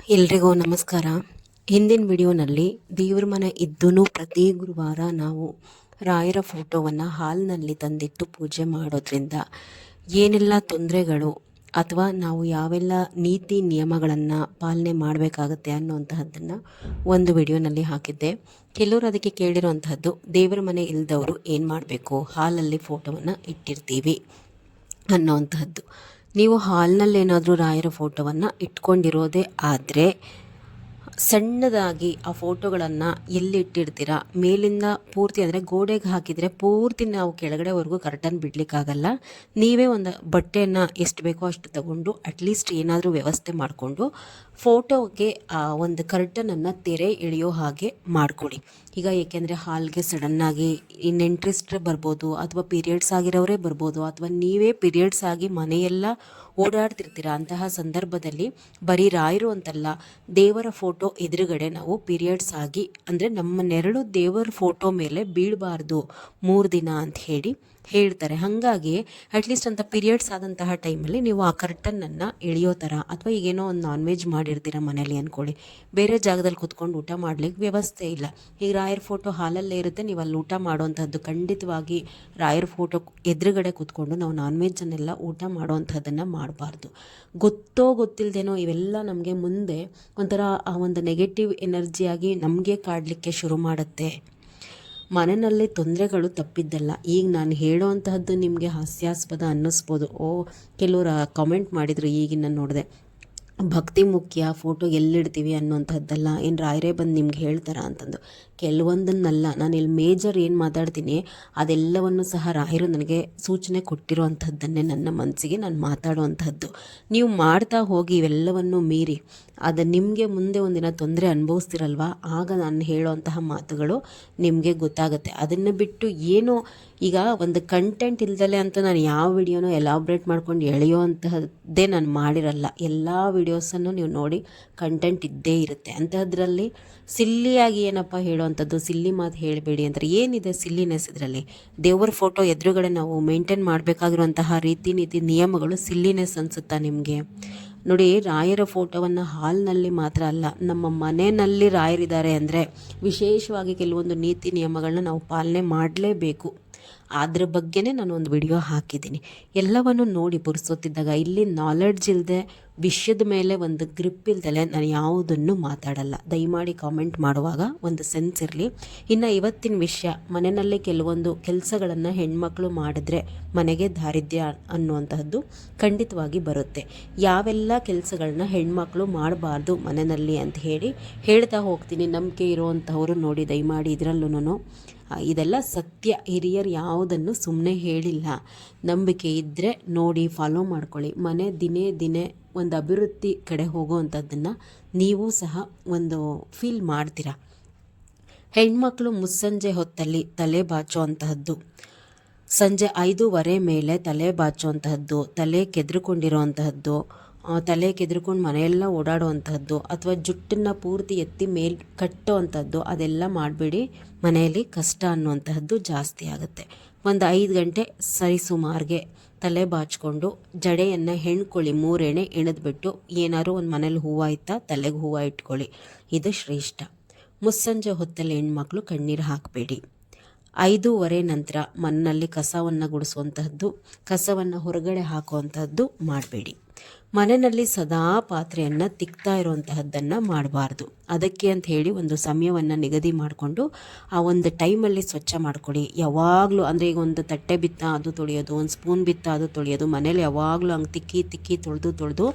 ಎಲ್ರಿಗೂ ನಮಸ್ಕಾರ. ಹಿಂದಿನ ವಿಡಿಯೋನಲ್ಲಿ ದೇವ್ರ ಮನೆ ಇದ್ದೂ ಪ್ರತಿ ಗುರುವಾರ ನಾವು ರಾಯರ ಫೋಟೋವನ್ನು ಹಾಲ್ನಲ್ಲಿ ತಂದಿಟ್ಟು ಪೂಜೆ ಮಾಡೋದ್ರಿಂದ ಏನೆಲ್ಲ ತೊಂದರೆಗಳು ಅಥವಾ ನಾವು ಯಾವೆಲ್ಲ ನೀತಿ ನಿಯಮಗಳನ್ನು ಪಾಲನೆ ಮಾಡಬೇಕಾಗತ್ತೆ ಅನ್ನುವಂತಹದ್ದನ್ನು ಒಂದು ವಿಡಿಯೋನಲ್ಲಿ ಹಾಕಿದ್ದೆ. ಕೆಲವರು ಅದಕ್ಕೆ ಕೇಳಿರುವಂತಹದ್ದು, ದೇವರ ಮನೆ ಇಲ್ಲದವರು ಏನು ಮಾಡಬೇಕು, ಹಾಲಲ್ಲಿ ಫೋಟೋವನ್ನು ಇಟ್ಟಿರ್ತೀವಿ ಅನ್ನೋವಂತಹದ್ದು. ನೀವು ಹಾಲ್ನಲ್ಲೇನಾದರೂ ರಾಯರ ಫೋಟೋವನ್ನು ಇಟ್ಕೊಂಡಿರೋದೇ ಆದರೆ ಸಣ್ಣದಾಗಿ ಆ ಫೋಟೋಗಳನ್ನು ಎಲ್ಲಿ ಇಟ್ಟಿರ್ತೀರ ಮೇಲಿಂದ ಪೂರ್ತಿ ಅಂದರೆ ಗೋಡೆಗೆ ಹಾಕಿದರೆ ಪೂರ್ತಿ ನಾವು ಕೆಳಗಡೆವರೆಗೂ ಕರ್ಟನ್ ಬಿಡಲಿಕ್ಕಾಗಲ್ಲ. ನೀವೇ ಒಂದು ಬಟ್ಟೆಯನ್ನು ಎಷ್ಟು ಬೇಕೋ ಅಷ್ಟು ತಗೊಂಡು ಅಟ್ಲೀಸ್ಟ್ ಏನಾದರೂ ವ್ಯವಸ್ಥೆ ಮಾಡಿಕೊಂಡು ಫೋಟೋಗೆ ಆ ಒಂದು ಕರ್ಟನನ್ನು ತೆರೆ ಎಳೆಯೋ ಹಾಗೆ ಮಾಡಿಕೊಡಿ. ಈಗ ಏಕೆಂದರೆ ಹಾಲ್ಗೆ ಸಡನ್ನಾಗಿ ನೆಂಟ್ರಿಸ್ಟ್ರೆ ಬರ್ಬೋದು, ಅಥವಾ ಪೀರಿಯಡ್ಸ್ ಆಗಿರೋರೇ ಬರ್ಬೋದು, ಅಥವಾ ನೀವೇ ಪೀರಿಯಡ್ಸ್ ಆಗಿ ಮನೆಯೆಲ್ಲ ಓಡಾಡ್ತಿರ್ತೀರ. ಅಂತಹ ಸಂದರ್ಭದಲ್ಲಿ ಬರೀ ರಾಯರು ಅಂತಲ್ಲ, ದೇವರ ಫೋಟೋ ಎದುರುಗಡೆ ನಾವು ಪೀರಿಯಡ್ಸ್ ಆಗಿ ಅಂದರೆ ನಮ್ಮ ನೆರಳು ದೇವರ ಫೋಟೋ ಮೇಲೆ ಬೀಳಬಾರ್ದು 3 ದಿನ ಅಂತ ಹೇಳ್ತಾರೆ. ಹಾಗಾಗಿ ಅಟ್ಲೀಸ್ಟ್ ಅಂತ ಪೀರಿಯಡ್ಸ್ ಆದಂತಹ ಟೈಮಲ್ಲಿ ನೀವು ಆ ಕರ್ಟನನ್ನು ಎಳೆಯೋ ಥರ, ಅಥವಾ ಈಗೇನೋ ಒಂದು ನಾನ್ ವೆಜ್ ಮಾಡಿರ್ತೀರ ಮನೇಲಿ ಅಂದ್ಕೊಳ್ಳಿ, ಬೇರೆ ಜಾಗದಲ್ಲಿ ಕೂತ್ಕೊಂಡು ಊಟ ಮಾಡಲಿಕ್ಕೆ ವ್ಯವಸ್ಥೆ ಇಲ್ಲ. ಈಗ ರಾಯರ ಫೋಟೋ ಹಾಲಲ್ಲೇ ಇರುತ್ತೆ, ನೀವು ಅಲ್ಲಿ ಊಟ ಮಾಡೋವಂಥದ್ದು ಖಂಡಿತವಾಗಿ ರಾಯರ ಫೋಟೋ ಎದುರುಗಡೆ ಕೂತ್ಕೊಂಡು ನಾವು ನಾನ್ ವೆಜ್ಜನ್ನೆಲ್ಲ ಊಟ ಮಾಡೋವಂಥದ್ದನ್ನು ಮಾಡಬಾರ್ದು. ಗೊತ್ತೋ ಗೊತ್ತಿಲ್ಲದೇನೋ ಇವೆಲ್ಲ ನಮಗೆ ಮುಂದೆ ಒಂಥರ ಆ ಒಂದು ನೆಗೆಟಿವ್ ಎನರ್ಜಿಯಾಗಿ ನಮಗೆ ಕಾಡಲಿಕ್ಕೆ ಶುರು ಮಾಡುತ್ತೆ. ಮನೆಯಲ್ಲಿ ತೊಂದರೆಗಳು ತಪ್ಪಿದ್ದಲ್ಲ. ಈಗ ನಾನು ಹೇಳೋವಂತಹದ್ದು ನಿಮಗೆ ಹಾಸ್ಯಾಸ್ಪದ ಅನ್ನಿಸ್ಬೋದು. ಕೆಲವರು ಕಾಮೆಂಟ್ ಮಾಡಿದರು, ಈಗಿನ ನೋಡಿದೆ, ಭಕ್ತಿ ಮುಖ್ಯ, ಫೋಟೋ ಎಲ್ಲಿಡ್ತೀವಿ ಅನ್ನೋಂಥದ್ದಲ್ಲ, ಏನು ರಾಯರೇ ಬಂದು ನಿಮ್ಗೆ ಹೇಳ್ತಾರ ಅಂತಂದು. ಕೆಲವೊಂದನ್ನಲ್ಲ, ನಾನು ಇಲ್ಲಿ ಮೇಜರ್ ಏನು ಮಾತಾಡ್ತೀನಿ ಅದೆಲ್ಲವನ್ನು ಸಹ ರಾಯರು ನನಗೆ ಸೂಚನೆ ಕೊಟ್ಟಿರೋ ಅಂಥದ್ದನ್ನೇ ನನ್ನ ಮನಸ್ಸಿಗೆ ನಾನು ಮಾತಾಡುವಂಥದ್ದು. ನೀವು ಮಾಡ್ತಾ ಹೋಗಿ ಇವೆಲ್ಲವನ್ನು ಮೀರಿ ಅದು ನಿಮಗೆ ಮುಂದೆ ಒಂದಿನ ತೊಂದರೆ ಅನುಭವಿಸ್ತಿರಲ್ವ, ಆಗ ನಾನು ಹೇಳೋವಂತಹ ಮಾತುಗಳು ನಿಮಗೆ ಗೊತ್ತಾಗುತ್ತೆ. ಅದನ್ನು ಬಿಟ್ಟು ಏನೋ ಈಗ ಒಂದು ಕಂಟೆಂಟ್ ಇಲ್ದಲೆ ಅಂತ ನಾನು ಯಾವ ವಿಡಿಯೋನೋ ಎಲಾಬ್ರೇಟ್ ಮಾಡ್ಕೊಂಡು ಎಳೆಯೋ ಅಂತಹದ್ದೇ ನಾನು ಮಾಡಿರಲ್ಲ. ಎಲ್ಲ ವಿಡಿಯೋಸನ್ನು ನೀವು ನೋಡಿ ಕಂಟೆಂಟ್ ಇದ್ದೇ ಇರುತ್ತೆ. ಅಂಥದ್ರಲ್ಲಿ ಸಿಲ್ಲಿಯಾಗಿ ಏನಪ್ಪ ಹೇಳೋವಂಥದ್ದು, ಸಿಲ್ಲಿ ಮಾತು ಹೇಳಬೇಡಿ ಅಂತಾರೆ. ಏನಿದೆ ಸಿಲ್ಲಿನೆಸ್ ಇದರಲ್ಲಿ? ದೇವರ ಫೋಟೋ ಎದುರುಗಡೆ ನಾವು ಮೇಂಟೈನ್ ಮಾಡಬೇಕಾಗಿರುವಂತಹ ರೀತಿ ನೀತಿ ನಿಯಮಗಳು ಸಿಲ್ಲಿನೆಸ್ ಅನಿಸುತ್ತಾ ನಿಮಗೆ? ನೋಡಿ, ರಾಯರ ಫೋಟೋವನ್ನು ಹಾಲ್ನಲ್ಲಿ ಮಾತ್ರ ಅಲ್ಲ, ನಮ್ಮ ಮನೆಯಲ್ಲಿ ರಾಯರಿದ್ದಾರೆ ಅಂದರೆ ವಿಶೇಷವಾಗಿ ಕೆಲವೊಂದು ನೀತಿ ನಿಯಮಗಳನ್ನ ನಾವು ಪಾಲನೆ ಮಾಡಲೇಬೇಕು. ಅದ್ರ ಬಗ್ಗೆನೇ ನಾನು ಒಂದು ವಿಡಿಯೋ ಹಾಕಿದ್ದೀನಿ. ಎಲ್ಲವನ್ನು ನೋಡಿ ಪುರ್ಸೊತ್ತಿದ್ದಾಗ, ಇಲ್ಲಿ ನಾಲೆಡ್ಜ್ ಇಲ್ಲದೆ ವಿಷಯದ ಮೇಲೆ ಒಂದು ಗ್ರಿಪ್ ಇಲ್ದಲೆ ನಾನು ಯಾವುದನ್ನು ಮಾತಾಡಲ್ಲ. ದಯಮಾಡಿ ಕಾಮೆಂಟ್ ಮಾಡುವಾಗ ಒಂದು ಸೆನ್ಸ್ ಇರಲಿ. ಇನ್ನು ಇವತ್ತಿನ ವಿಷಯ, ಮನೆಯಲ್ಲಿ ಕೆಲವೊಂದು ಕೆಲಸಗಳನ್ನು ಹೆಣ್ಮಕ್ಳು ಮಾಡಿದ್ರೆ ಮನೆಗೆ ದಾರಿದ್ರ್ಯ ಅನ್ನುವಂತಹದ್ದು ಖಂಡಿತವಾಗಿ ಬರುತ್ತೆ. ಯಾವೆಲ್ಲ ಕೆಲಸಗಳನ್ನ ಹೆಣ್ಮಕ್ಳು ಮಾಡಬಾರ್ದು ಮನೆಯಲ್ಲಿ ಅಂತ ಹೇಳ್ತಾ ಹೋಗ್ತೀನಿ. ನಂಬಿಕೆ ಇರುವಂಥವ್ರು ನೋಡಿ ದಯಮಾಡಿ ಇದರಲ್ಲೂ ಇದೆಲ್ಲ ಸತ್ಯ. ಹಿರಿಯರು ಯಾವುದನ್ನು ಸುಮ್ಮನೆ ಹೇಳಿಲ್ಲ. ನಂಬಿಕೆ ಇದ್ದರೆ ನೋಡಿ ಫಾಲೋ ಮಾಡ್ಕೊಳ್ಳಿ. ಮನೆ ದಿನೇ ದಿನೇ ಒಂದು ಅಭಿವೃದ್ಧಿ ಕಡೆ ಹೋಗೋವಂಥದ್ದನ್ನು ನೀವು ಸಹ ಒಂದು ಫೀಲ್ ಮಾಡ್ತೀರ. ಹೆಣ್ಮಕ್ಳು ಮುಸ್ಸಂಜೆ ಹೊತ್ತಲ್ಲಿ ತಲೆ ಬಾಚುವಂತಹದ್ದು, ಸಂಜೆ 5:15 ಮೇಲೆ ತಲೆ ಬಾಚುವಂತಹದ್ದು, ತಲೆ ಕೆದ್ರುಕೊಂಡಿರೋವಂತಹದ್ದು, ತಲೆ ಕೆದ್ರುಕೊಂಡು ಮನೆಯೆಲ್ಲ ಓಡಾಡುವಂಥದ್ದು, ಅಥವಾ ಜುಟ್ಟನ್ನು ಪೂರ್ತಿ ಎತ್ತಿ ಮೇಲೆ ಕಟ್ಟೋ ಅಂಥದ್ದು, ಅದೆಲ್ಲ ಮಾಡಬೇಡಿ. ಮನೆಯಲ್ಲಿ ಕಷ್ಟ ಅನ್ನುವಂತಹದ್ದು ಜಾಸ್ತಿ ಆಗುತ್ತೆ. ಒಂದು 5 ಗಂಟೆ ಸರಿಸುಮಾರಿಗೆ ತಲೆ ಬಾಚಿಕೊಂಡು ಜಡೆಯನ್ನು ಹೆಣ್ಕೊಳ್ಳಿ. 3 ಎಣೆ ಎಣೆದ್ಬಿಟ್ಟು ಏನಾದ್ರು ಒಂದು ಮನೇಲಿ ಹೂವು ಇತ್ತಾ ತಲೆಗೆ ಹೂವು ಇಟ್ಕೊಳ್ಳಿ. ಇದು ಶ್ರೇಷ್ಠ. ಮುಸ್ಸಂಜೆ ಹೊತ್ತಲ್ಲಿ ಹೆಣ್ಮಕ್ಳು ಕಣ್ಣೀರು ಹಾಕಬೇಡಿ. 5:15 ನಂತರ ಮನೆಯಲ್ಲಿ ಕಸವನ್ನು ಗುಡಿಸುವಂತಹದ್ದು, ಕಸವನ್ನು ಹೊರಗಡೆ ಹಾಕುವಂಥದ್ದು ಮಾಡಬೇಡಿ. ಮನೆಯಲ್ಲಿ ಸದಾ ಪಾತ್ರೆಯನ್ನು ತಿಕ್ತಾ ಇರುವಂತಹದ್ದನ್ನು ಮಾಡಬಾರ್ದು. ಅದಕ್ಕೆ ಅಂತ ಹೇಳಿ ಒಂದು ಸಮಯವನ್ನು ನಿಗದಿ ಮಾಡಿಕೊಂಡು ಆ ಒಂದು ಟೈಮಲ್ಲಿ ಸ್ವಚ್ಛ ಮಾಡಿಕೊಡಿ. ಯಾವಾಗಲೂ ಅಂದರೆ ಈಗ ಒಂದು ತಟ್ಟೆ ಬಿತ್ತ ಅದು ತೊಳೆಯೋದು, ಒಂದು ಸ್ಪೂನ್ ಬಿತ್ತ ಅದು ತೊಳೆಯೋದು, ಮನೇಲಿ ಯಾವಾಗಲೂ ಹಂಗೆ ತಿಕ್ಕಿ ತೊಳೆದು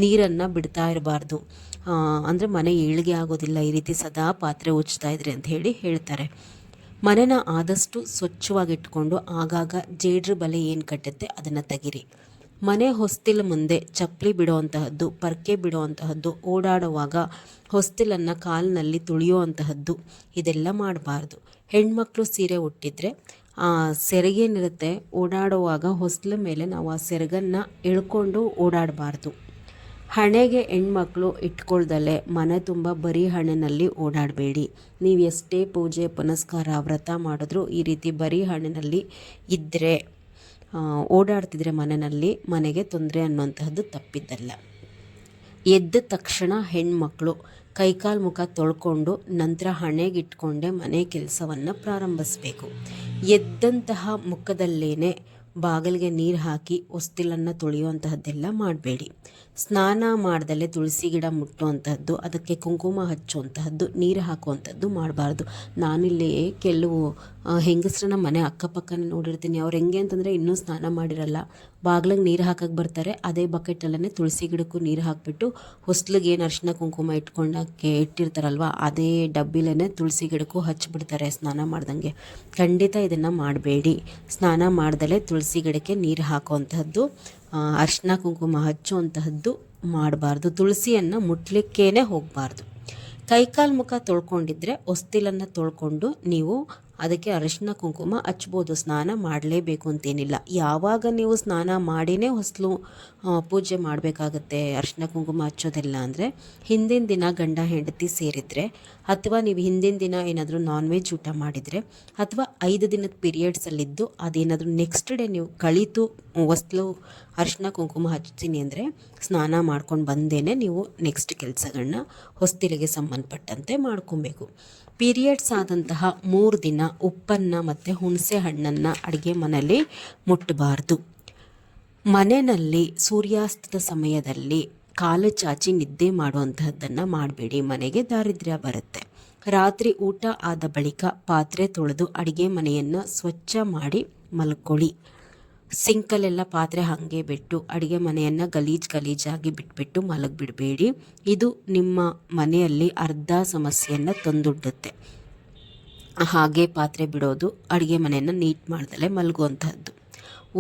ನೀರನ್ನು ಬಿಡ್ತಾ ಇರಬಾರ್ದು. ಅಂದರೆ ಮನೆ ಏಳಿಗೆ ಆಗೋದಿಲ್ಲ ಈ ರೀತಿ ಸದಾ ಪಾತ್ರೆ ಉಜ್ತಾ ಇದ್ರಿ ಅಂತ ಹೇಳ್ತಾರೆ. ಮನೆನ ಆದಷ್ಟು ಸ್ವಚ್ಛವಾಗಿಟ್ಕೊಂಡು ಆಗಾಗ ಜೇಡ್ರ ಬಲೆ ಏನು ಕಟ್ಟುತ್ತೆ ಅದನ್ನು ತೆಗಿರಿ. ಮನೆ ಹೊಸ್ತಿಲ ಮುಂದೆ ಚಪ್ಪಲಿ ಬಿಡುವಂತಹದ್ದು, ಪರ್ಕೆ ಬಿಡುವಂತಹದ್ದು, ಓಡಾಡುವಾಗ ಹೊಸ್ತಿಲನ್ನು ಕಾಲಿನಲ್ಲಿ ತುಳಿಯುವಂತಹದ್ದು ಇದೆಲ್ಲ ಮಾಡಬಾರ್ದು. ಹೆಣ್ಮಕ್ಳು ಸೀರೆ ಉಟ್ಟಿದ್ರೆ ಆ ಸೆರಗೇನಿರುತ್ತೆ, ಓಡಾಡುವಾಗ ಹೊಸ್ತಿಲ ಮೇಲೆ ನಾವು ಆ ಸೆರಗನ್ನು ಎಳ್ಕೊಂಡು ಓಡಾಡಬಾರ್ದು. ಹಣೆಗೆ ಹೆಣ್ಮಕ್ಳು ಇಟ್ಕೊಳ್ದಲೆ ಮನೆ ತುಂಬ ಬರೀ ಹಣೆಯಲ್ಲಿ ಓಡಾಡಬೇಡಿ. ನೀವು ಎಷ್ಟೇ ಪೂಜೆ ಪುನಸ್ಕಾರ ವ್ರತ ಮಾಡಿದ್ರೂ ಈ ರೀತಿ ಬರೀ ಹಣೆಯಲ್ಲಿ ಇದ್ದರೆ, ಓಡಾಡ್ತಿದ್ರೆ ಮನೆಯಲ್ಲಿ ಮನೆಗೆ ತೊಂದರೆ ಅನ್ನುವಂತಹದ್ದು ತಪ್ಪಿದ್ದಲ್ಲ. ಎದ್ದ ತಕ್ಷಣ ಹೆಣ್ಮಕ್ಳು ಕೈಕಾಲು ಮುಖ ತೊಳ್ಕೊಂಡು ನಂತರ ಹಣೆಗಿಟ್ಕೊಂಡೆ ಮನೆ ಕೆಲಸವನ್ನು ಪ್ರಾರಂಭಿಸಬೇಕು. ಎದ್ದಂತಹ ಮುಖದಲ್ಲೇನೆ ಬಾಗಿಲಿಗೆ ನೀರು ಹಾಕಿ ಹೊಸ್ತಿಲನ್ನು ತೊಳೆಯುವಂತಹದ್ದೆಲ್ಲ ಮಾಡಬೇಡಿ. ಸ್ನಾನ ಮಾಡ್ದಲೇ ತುಳಸಿ ಗಿಡ ಮುಟ್ಟುವಂತಹದ್ದು, ಅದಕ್ಕೆ ಕುಂಕುಮ ಹಚ್ಚುವಂತಹದ್ದು, ನೀರು ಹಾಕುವಂಥದ್ದು ಮಾಡಬಾರ್ದು. ನಾನಿಲ್ಲಿ ಕೆಲವು ಹೆಂಗಸ್ರನ್ನ ಮನೆ ಅಕ್ಕಪಕ್ಕನೇ ನೋಡಿರ್ತೀನಿ. ಅವ್ರು ಹೆಂಗೆ ಅಂತಂದರೆ ಇನ್ನೂ ಸ್ನಾನ ಮಾಡಿರಲ್ಲ, ಬಾಗ್ಲಿಗೆ ನೀರು ಹಾಕಕ್ಕೆ ಬರ್ತಾರೆ, ಅದೇ ಬಕೆಟಲ್ಲೇ ತುಳಸಿ ಗಿಡಕ್ಕೂ ನೀರು ಹಾಕಿಬಿಟ್ಟು ಹೊಸ್ಲಿಗೆ ಏನು ಅರಿಶಿನ ಕುಂಕುಮ ಇಟ್ಟಿರ್ತಾರಲ್ವ ಅದೇ ಡಬ್ಬಿಲೇ ತುಳಸಿ ಗಿಡಕ್ಕೂ ಹಚ್ಚಿಬಿಡ್ತಾರೆ ಸ್ನಾನ ಮಾಡ್ದಂಗೆ. ಖಂಡಿತ ಇದನ್ನು ಮಾಡಬೇಡಿ. ಸ್ನಾನ ಮಾಡ್ದಲೇ ತುಳಸಿ ಗಿಡಕ್ಕೆ ನೀರು ಹಾಕುವಂತಹದ್ದು, ಅರಿಶಿನ ಕುಂಕುಮ ಹಚ್ಚುವಂತಹದ್ದು ಮಾಡಬಾರ್ದು. ತುಳಸಿಯನ್ನು ಮುಟ್ಲಿಕ್ಕೇ ಹೋಗಬಾರ್ದು. ಕೈಕಾಲು ಮುಖ ತೊಳ್ಕೊಂಡಿದ್ರೆ ಹೊಸ್ತಿಲನ್ನು ತೊಳ್ಕೊಂಡು ನೀವು ಅದಕ್ಕೆ ಅರಿಶಿನ ಕುಂಕುಮ ಹಚ್ಬೋದು. ಸ್ನಾನ ಮಾಡಲೇಬೇಕು ಅಂತೇನಿಲ್ಲ. ಯಾವಾಗ ನೀವು ಸ್ನಾನ ಮಾಡಿನೇ ಹೊಸ್ಲು ಪೂಜೆ ಮಾಡಬೇಕಾಗತ್ತೆ ಅರಿಶಿನ ಕುಂಕುಮ ಹಚ್ಚೋದೆಲ್ಲ ಅಂದರೆ ಹಿಂದಿನ ದಿನ ಗಂಡ ಹೆಂಡತಿ ಸೇರಿದರೆ, ಅಥವಾ ನೀವು ಹಿಂದಿನ ದಿನ ಏನಾದರೂ ನಾನ್ ವೆಜ್ ಊಟ ಮಾಡಿದರೆ, ಅಥವಾ 5 ದಿನದ ಪೀರಿಯಡ್ಸಲ್ಲಿದ್ದು ಅದೇನಾದರೂ ನೆಕ್ಸ್ಟ್ ಡೇ ನೀವು ಕಳೀತು ಹೊಸ್ಲು ಅರಿಶಿನ ಕುಂಕುಮ ಹಚ್ತೀನಿ ಅಂದರೆ ಸ್ನಾನ ಮಾಡ್ಕೊಂಡು ಬಂದೇನೆ ನೀವು ನೆಕ್ಸ್ಟ್ ಕೆಲಸಗಳನ್ನ ಹೊಸ್ತಿಲಿಗೆ ಸಂಬಂಧಪಟ್ಟಂತೆ ಮಾಡ್ಕೊಬೇಕು. ಪೀರಿಯಡ್ಸ್ ಆದಂತಹ 3 ದಿನ ಉಪ್ಪನ್ನು ಮತ್ತು ಹುಣಸೆ ಹಣ್ಣನ್ನು ಅಡುಗೆ ಮನೆಯಲ್ಲಿ ಮುಟ್ಟಬಾರ್ದು. ಮನೆಯಲ್ಲಿ ಸೂರ್ಯಾಸ್ತದ ಸಮಯದಲ್ಲಿ ಕಾಲು ಚಾಚಿ ನಿದ್ದೆ ಮಾಡುವಂತಹದ್ದನ್ನು ಮಾಡಬೇಡಿ. ಮನೆಗೆ ದಾರಿದ್ರ್ಯ ಬರುತ್ತೆ. ರಾತ್ರಿ ಊಟ ಆದ ಬಳಿಕ ಪಾತ್ರೆ ತೊಳೆದು ಅಡುಗೆ ಮನೆಯನ್ನು ಸ್ವಚ್ಛ ಮಾಡಿ ಮಲ್ಕೊಳ್ಳಿ. ಸಿಂಕಲ್ಲೆಲ್ಲ ಪಾತ್ರೆ ಹಾಗೆ ಬಿಟ್ಟು ಅಡುಗೆ ಮನೆಯನ್ನು ಗಲೀಜಾಗಿ ಬಿಟ್ಬಿಟ್ಟು ಮಲಗಿಬಿಡಬೇಡಿ. ಇದು ನಿಮ್ಮ ಮನೆಯಲ್ಲಿ ಅರ್ಧ ಸಮಸ್ಯೆಯನ್ನು ತಂದೊಡ್ಡುತ್ತೆ. ಹಾಗೆ ಪಾತ್ರೆ ಬಿಡೋದು, ಅಡುಗೆ ಮನೆಯನ್ನು ನೀಟ್ ಮಾಡ್ದಲೇ ಮಲಗುವಂತಹದ್ದು.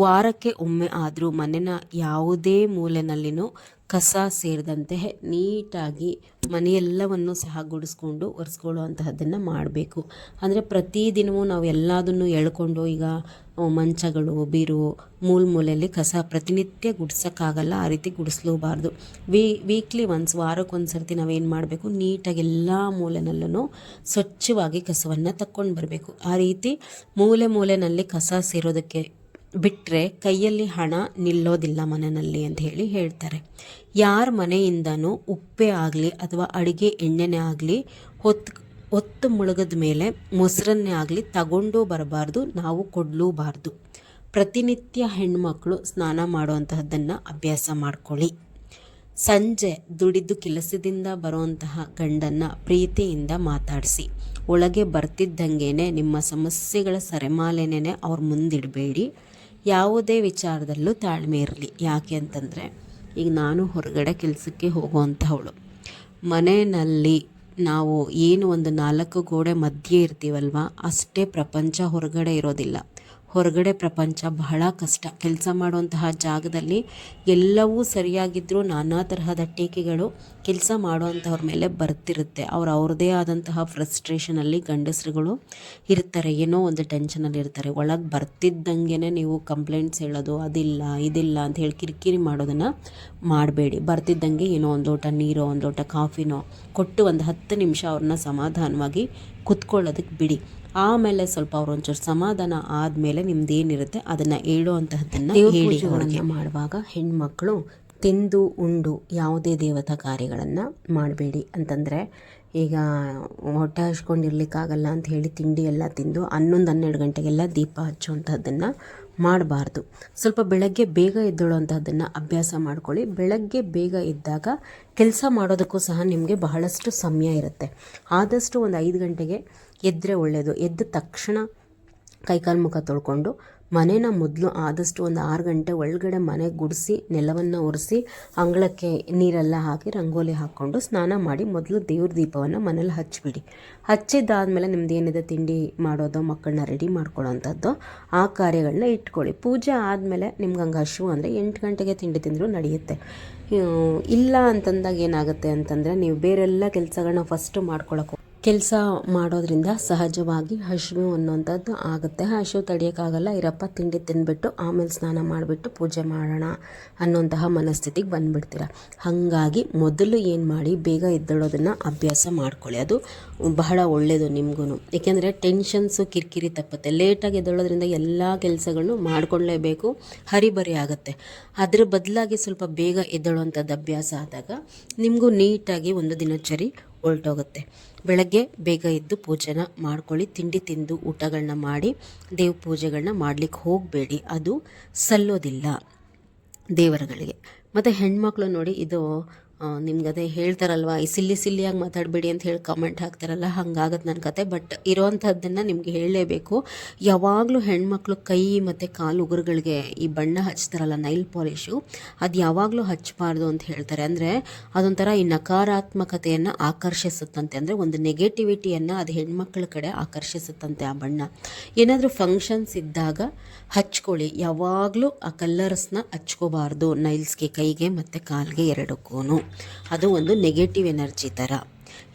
ವಾರಕ್ಕೆ ಒಮ್ಮೆ ಆದರೂ ಮನೆಯ ಯಾವುದೇ ಮೂಲೆಯಲ್ಲಿನೂ ಕಸ ಸೇರಿದಂತೆ ನೀಟಾಗಿ ಮನೆಯೆಲ್ಲವನ್ನು ಸಹ ಗುಡಿಸ್ಕೊಂಡು ಒರೆಸ್ಕೊಳ್ಳುವಂತಹದ್ದನ್ನು ಮಾಡಬೇಕು. ಅಂದರೆ ಪ್ರತಿದಿನವೂ ನಾವು ಎಲ್ಲದನ್ನು ಎಳ್ಕೊಂಡು, ಈಗ ಮಂಚಗಳು, ಬೀರು, ಮೂಲೆಯಲ್ಲಿ ಕಸ ಪ್ರತಿನಿತ್ಯ ಗುಡ್ಸೋಕ್ಕಾಗಲ್ಲ. ಆ ರೀತಿ ಗುಡಿಸ್ಲೂಬಾರ್ದು. ವೀಕ್ಲಿ ಒನ್ಸ್, ವಾರಕ್ಕೊಂದು ಸರ್ತಿ ನಾವೇನು ಮಾಡಬೇಕು, ನೀಟಾಗಿ ಎಲ್ಲ ಮೂಲೆಯಲ್ಲೂ ಸ್ವಚ್ಛವಾಗಿ ಕಸವನ್ನು ತಕ್ಕೊಂಡು ಬರಬೇಕು. ಆ ರೀತಿ ಮೂಲೆಯಲ್ಲಿ ಕಸ ಸೇರೋದಕ್ಕೆ ಬಿಟ್ಟರೆ ಕೈಯಲ್ಲಿ ಹಣ ನಿಲ್ಲೋದಿಲ್ಲ ಮನೆಯಲ್ಲಿ ಅಂತ ಹೇಳ್ತಾರೆ. ಯಾರ ಮನೆಯಿಂದನೂ ಉಪ್ಪೇ ಆಗಲಿ ಅಥವಾ ಅಡುಗೆ ಎಣ್ಣೆನೇ ಆಗಲಿ ಹೊತ್ತು ಮುಳುಗದ ಮೇಲೆ ಮೊಸರನ್ನೇ ಆಗಲಿ ತಗೊಂಡು ಬರಬಾರ್ದು, ನಾವು ಕೊಡಲೂಬಾರ್ದು. ಪ್ರತಿನಿತ್ಯ ಹೆಣ್ಮಕ್ಳು ಸ್ನಾನ ಮಾಡುವಂತಹದ್ದನ್ನು ಅಭ್ಯಾಸ ಮಾಡ್ಕೊಳ್ಳಿ. ಸಂಜೆ ದುಡಿದು ಕೆಲಸದಿಂದ ಬರುವಂತಹ ಗಂಡನ್ನು ಪ್ರೀತಿಯಿಂದ ಮಾತಾಡಿಸಿ. ಒಳಗೆ ಬರ್ತಿದ್ದಂಗೆ ನಿಮ್ಮ ಸಮಸ್ಯೆಗಳ ಸರೆಮಾಲೆನೇ ಅವ್ರ ಮುಂದಿಡಬೇಡಿ. ಯಾವುದೇ ವಿಚಾರದಲ್ಲೂ ತಾಳ್ಮೆ ಇರಲಿ. ಯಾಕೆ ಅಂತಂದರೆ, ಈಗ ನಾನು ಹೊರಗಡೆ ಕೆಲಸಕ್ಕೆ ಹೋಗುವಂಥವಳು. ಮನೆಯಲ್ಲಿ ನಾವು ಏನು ಒಂದು 4 ಗೋಡೆ ಮಧ್ಯೆ ಇರ್ತೀವಲ್ವ, ಅಷ್ಟೇ ಪ್ರಪಂಚ. ಹೊರಗಡೆ ಇರೋದಿಲ್ಲ. ಹೊರಗಡೆ ಪ್ರಪಂಚ ಬಹಳ ಕಷ್ಟ. ಕೆಲಸ ಮಾಡುವಂತಹ ಜಾಗದಲ್ಲಿ ಎಲ್ಲವೂ ಸರಿಯಾಗಿದ್ದರೂ ನಾನಾ ತರಹದ ಟೀಕೆಗಳು ಕೆಲಸ ಮಾಡುವಂಥವ್ರ ಮೇಲೆ ಬರ್ತಿರುತ್ತೆ. ಅವ್ರದ್ದೇ ಆದಂತಹ ಫ್ರಸ್ಟ್ರೇಷನಲ್ಲಿ ಗಂಡಸರುಗಳು ಇರ್ತಾರೆ, ಏನೋ ಒಂದು ಟೆನ್ಷನಲ್ಲಿ ಇರ್ತಾರೆ. ಒಳಗೆ ಬರ್ತಿದ್ದಂಗೆ ನೀವು ಕಂಪ್ಲೇಂಟ್ಸ್ ಹೇಳೋದು, ಅದಿಲ್ಲ ಇದಿಲ್ಲ ಅಂತ ಹೇಳಿ ಕಿರಿಕಿರಿ ಮಾಡೋದನ್ನು ಮಾಡಬೇಡಿ. ಬರ್ತಿದ್ದಂಗೆ ಏನೋ ಒಂದು ಲೋಟ ನೀರೋ ಒಂದು ಲೋಟ ಕಾಫಿನೋ ಕೊಟ್ಟು ಒಂದು 10 ನಿಮಿಷ ಅವ್ರನ್ನ ಸಮಾಧಾನವಾಗಿ ಕುತ್ಕೊಳ್ಳೋದಕ್ಕೆ ಬಿಡಿ. ಆಮೇಲೆ ಸ್ವಲ್ಪ ಅವ್ರು ಒಂಚೂರು ಸಮಾಧಾನ ಆದಮೇಲೆ ನಿಮ್ದೇನಿರುತ್ತೆ ಅದನ್ನು ಹೇಳುವಂತಹದ್ದನ್ನು ಹೇಳಿ. ಅವ್ರಿಗೆ ಮಾಡುವಾಗ ಹೆಣ್ಮಕ್ಳು ತಿಂದು ಉಂಡು ಯಾವುದೇ ದೇವತಾ ಕಾರ್ಯಗಳನ್ನು ಮಾಡಬೇಡಿ. ಅಂತಂದರೆ ಈಗ ಹೊಟ್ಟೆ ಹಚ್ಕೊಂಡಿರ್ಲಿಕ್ಕಾಗಲ್ಲ ಅಂತ ಹೇಳಿ ತಿಂಡಿ ಎಲ್ಲ ತಿಂದು 11-12 ಗಂಟೆಗೆಲ್ಲ ದೀಪ ಹಚ್ಚುವಂಥದ್ದನ್ನು ಮಾಡಬಾರ್ದು. ಸ್ವಲ್ಪ ಬೆಳಗ್ಗೆ ಬೇಗ ಎದ್ದೇಳುವಂಥದ್ದನ್ನು ಅಭ್ಯಾಸ ಮಾಡ್ಕೊಳ್ಳಿ. ಬೆಳಗ್ಗೆ ಬೇಗ ಎದ್ದಾಗ ಕೆಲಸ ಮಾಡೋದಕ್ಕೂ ಸಹ ನಿಮಗೆ ಬಹಳಷ್ಟು ಸಮಯ ಇರುತ್ತೆ. ಆದಷ್ಟು ಒಂದು 5 ಗಂಟೆಗೆ ಎದ್ದರೆ ಒಳ್ಳೆಯದು. ಎದ್ದ ತಕ್ಷಣ ಕೈಕಾಲು ಮುಖ ತೊಳ್ಕೊಂಡು ಮನೇನ ಮೊದಲು ಆದಷ್ಟು ಒಂದು 6 ಗಂಟೆ ಒಳಗಡೆ ಮನೆ ಗುಡಿಸಿ ನೆಲವನ್ನು ಒರೆಸಿ ಅಂಗಳಕ್ಕೆ ನೀರೆಲ್ಲ ಹಾಕಿ ರಂಗೋಲಿ ಹಾಕ್ಕೊಂಡು ಸ್ನಾನ ಮಾಡಿ ಮೊದಲು ದೇವ್ರ ದೀಪವನ್ನು ಮನೇಲಿ ಹಚ್ಚಿಬಿಡಿ. ಹಚ್ಚಿದ್ದಾದಮೇಲೆ ನಿಮ್ದು ಏನಿದೆ ತಿಂಡಿ ಮಾಡೋದು, ಮಕ್ಕಳನ್ನ ರೆಡಿ ಮಾಡ್ಕೊಳ್ಳೋವಂಥದ್ದು, ಆ ಕಾರ್ಯಗಳನ್ನ ಇಟ್ಕೊಳ್ಳಿ. ಪೂಜೆ ಆದಮೇಲೆ ನಿಮ್ಗೆ ಹಂಗೆ ಹಸಿವು ಅಂದರೆ 8 ಗಂಟೆಗೆ ತಿಂಡಿ ತಿಂದರೂ ನಡೆಯುತ್ತೆ. ಇಲ್ಲ ಅಂತಂದಾಗ ಏನಾಗುತ್ತೆ ಅಂತಂದರೆ ನೀವು ಬೇರೆಲ್ಲ ಕೆಲಸಗಳನ್ನ ಫಸ್ಟು ಮಾಡ್ಕೊಳ್ಳೋಕೆ ಕೆಲಸ ಮಾಡೋದ್ರಿಂದ ಸಹಜವಾಗಿ ಹಸಿವು ಅನ್ನೋಂಥದ್ದು ಆಗುತ್ತೆ. ಹಸಿವು ತಡೆಯೋಕ್ಕಾಗಲ್ಲ, ಇರಪ್ಪ ತಿಂಡಿ ತಿಂದ್ಬಿಟ್ಟು ಆಮೇಲೆ ಸ್ನಾನ ಮಾಡಿಬಿಟ್ಟು ಪೂಜೆ ಮಾಡೋಣ ಅನ್ನೋಂತಹ ಮನಸ್ಥಿತಿಗೆ ಬಂದುಬಿಡ್ತೀರ. ಹಾಗಾಗಿ ಮೊದಲು ಏನು ಮಾಡಿ, ಬೇಗ ಎದ್ದೇಳೋದನ್ನು ಅಭ್ಯಾಸ ಮಾಡ್ಕೊಳ್ಳಿ. ಅದು ಬಹಳ ಒಳ್ಳೆಯದು ನಿಮಗೂ. ಏಕೆಂದರೆ ಟೆನ್ಷನ್ಸು ಕಿರಿಕಿರಿ ತಪ್ಪುತ್ತೆ. ಲೇಟಾಗಿ ಎದ್ದೇಳೋದ್ರಿಂದ ಎಲ್ಲ ಕೆಲಸಗಳನ್ನು ಮಾಡ್ಕೊಳ್ಳೇಬೇಕು, ಹರಿಬರಿ ಆಗುತ್ತೆ. ಅದರ ಬದಲಾಗಿ ಸ್ವಲ್ಪ ಬೇಗ ಎದ್ದೇಳುವಂಥದ್ದು ಅಭ್ಯಾಸ ಆದಾಗ ನಿಮಗೂ ನೀಟಾಗಿ ಒಂದು ದಿನಚರಿ ಹೊರಟೋಗುತ್ತೆ. ಬೆಳಗ್ಗೆ ಬೇಗ ಎದ್ದು ಪೂಜೆನ ಮಾಡ್ಕೊಳ್ಳಿ. ತಿಂಡಿ ತಿಂದು ಊಟಗಳನ್ನ ಮಾಡಿ ದೇವ್ರ ಪೂಜೆಗಳನ್ನ ಮಾಡಲಿಕ್ಕೆ ಹೋಗಬೇಡಿ, ಅದು ಸಲ್ಲೋದಿಲ್ಲ ದೇವರುಗಳಿಗೆ. ಮತ್ತು ಹೆಣ್ಮಕ್ಳು ನೋಡಿ, ಇದು ನಿಮ್ಗದೇ ಹೇಳ್ತಾರಲ್ವ, ಈ ಸಿಲ್ಲಿಯಾಗಿ ಮಾತಾಡಬೇಡಿ ಅಂತ ಹೇಳಿ ಕಮೆಂಟ್ ಹಾಕ್ತಾರಲ್ಲ, ಹಂಗಾಗತ್ತೆ ನನ್ನ ಕತೆ. ಬಟ್ ಇರೋವಂಥದ್ದನ್ನು ನಿಮಗೆ ಹೇಳಲೇಬೇಕು. ಯಾವಾಗಲೂ ಹೆಣ್ಮಕ್ಳು ಕೈ ಮತ್ತು ಕಾಲು ಉಗುರುಗಳಿಗೆ ಈ ಬಣ್ಣ ಹಚ್ತಾರಲ್ಲ, ನೈಲ್ ಪಾಲಿಶು, ಅದು ಯಾವಾಗಲೂ ಹಚ್ಚಬಾರ್ದು ಅಂತ ಹೇಳ್ತಾರೆ. ಅಂದರೆ ಅದೊಂಥರ ಈ ನಕಾರಾತ್ಮಕತೆಯನ್ನು ಆಕರ್ಷಿಸುತ್ತಂತೆ. ಅಂದರೆ ಒಂದು ನೆಗೆಟಿವಿಟಿಯನ್ನು ಅದು ಹೆಣ್ಮಕ್ಳ ಕಡೆ ಆಕರ್ಷಿಸುತ್ತಂತೆ ಆ ಬಣ್ಣ. ಏನಾದರೂ ಫಂಕ್ಷನ್ಸ್ ಇದ್ದಾಗ ಹಚ್ಕೊಳ್ಳಿ, ಯಾವಾಗಲೂ ಆ ಕಲ್ಲರ್ಸ್ನ ಹಚ್ಕೋಬಾರ್ದು ನೈಲ್ಸ್ಗೆ, ಕೈಗೆ ಮತ್ತು ಕಾಲಿಗೆ ಎರಡಕ್ಕೂ. ಅದು ಒಂದು ನೆಗೆಟಿವ್ ಎನರ್ಜಿ ಥರ.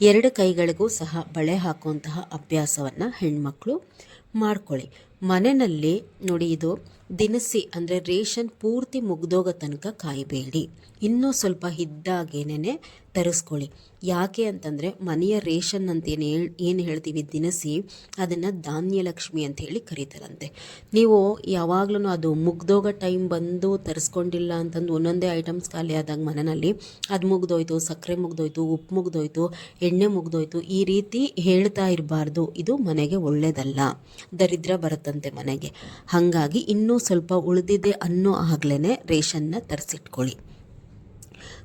ಎರಡು ಕೈಗಳಿಗೂ ಸಹ ಬಳೆ ಹಾಕುವಂತಹ ಅಭ್ಯಾಸವನ್ನು ಹೆಣ್ಮಕ್ಳು ಮಾಡ್ಕೊಳ್ಳಿ. ಮನೆಯಲ್ಲಿ ನೋಡಿ, ಇದು ದಿನಸಿ ಅಂದರೆ ರೇಷನ್ ಪೂರ್ತಿ ಮುಗ್ದೋಗೋ ತನಕ ಕಾಯಬೇಡಿ, ಇನ್ನೂ ಸ್ವಲ್ಪ ಇದ್ದಾಗೇನೆ ತರಿಸ್ಕೊಳ್ಳಿ. ಯಾಕೆ ಅಂತಂದರೆ ಮನೆಯ ರೇಷನ್ ಅಂತ ಏನು ಹೇಳ್ತೀವಿ ದಿನಸಿ, ಅದನ್ನು ಧಾನ್ಯಲಕ್ಷ್ಮಿ ಅಂತ ಹೇಳಿ ಕರೀತಾರಂತೆ. ನೀವು ಯಾವಾಗಲೂ ಅದು ಮುಗ್ದೋಗೋ ಟೈಮ್ ಬಂದು ತರಿಸ್ಕೊಂಡಿಲ್ಲ ಅಂತಂದು ಒಂದೊಂದೇ ಐಟಮ್ಸ್ ಖಾಲಿ ಆದಾಗ ಮನೆಯಲ್ಲಿ ಅದು ಮುಗ್ದೋಯ್ತು, ಸಕ್ಕರೆ ಮುಗ್ದೋಯ್ತು, ಉಪ್ಪು ಮುಗ್ದೋಯ್ತು, ಎಣ್ಣೆ ಮುಗ್ದೋಯ್ತು, ಈ ರೀತಿ ಹೇಳ್ತಾ ಇರಬಾರ್ದು. ಇದು ಮನೆಗೆ ಒಳ್ಳೆಯದಲ್ಲ, ದರಿದ್ರ ಬರುತ್ತಂತೆ ಮನೆಗೆ. ಹಾಗಾಗಿ ಇನ್ನೂ ಸ್ವಲ್ಪ ಉಳಿದಿದೆ ಅನ್ನೋ ಆಗ್ಲೇ ರೇಷನ್ನ ತರಿಸಿಟ್ಕೊಳ್ಳಿ.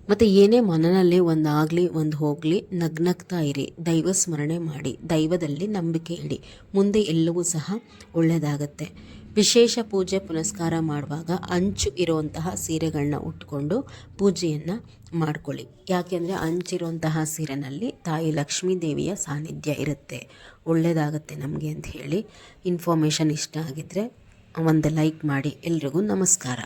ಮತ್ತು ಏನೇ ಮನೆಯಲ್ಲಿ ಒಂದಾಗಲಿ ಒಂದು ಹೋಗಲಿ ನಗ್ನಗ್ತಾ ಇರಿ, ದೈವ ಸ್ಮರಣೆ ಮಾಡಿ, ದೈವದಲ್ಲಿ ನಂಬಿಕೆ ಇಡಿ, ಮುಂದೆ ಎಲ್ಲವೂ ಸಹ ಒಳ್ಳೆಯದಾಗತ್ತೆ. ವಿಶೇಷ ಪೂಜೆ ಪುನಸ್ಕಾರ ಮಾಡುವಾಗ ಅಂಚು ಇರುವಂತಹ ಸೀರೆಗಳನ್ನ ಉಟ್ಕೊಂಡು ಪೂಜೆಯನ್ನು ಮಾಡ್ಕೊಳ್ಳಿ. ಯಾಕೆಂದರೆ ಅಂಚಿರುವಂತಹ ಸೀರೆನಲ್ಲಿ ತಾಯಿ ಲಕ್ಷ್ಮೀ ದೇವಿಯ ಸಾನ್ನಿಧ್ಯ ಇರುತ್ತೆ, ಒಳ್ಳೆಯದಾಗತ್ತೆ ನಮಗೆ ಅಂತ ಹೇಳಿ. ಇನ್ಫಾರ್ಮೇಷನ್ ಇಷ್ಟ ಆಗಿದ್ದರೆ ಒಂದು ಲೈಕ್ ಮಾಡಿ. ಎಲ್ರಿಗೂ ನಮಸ್ಕಾರ.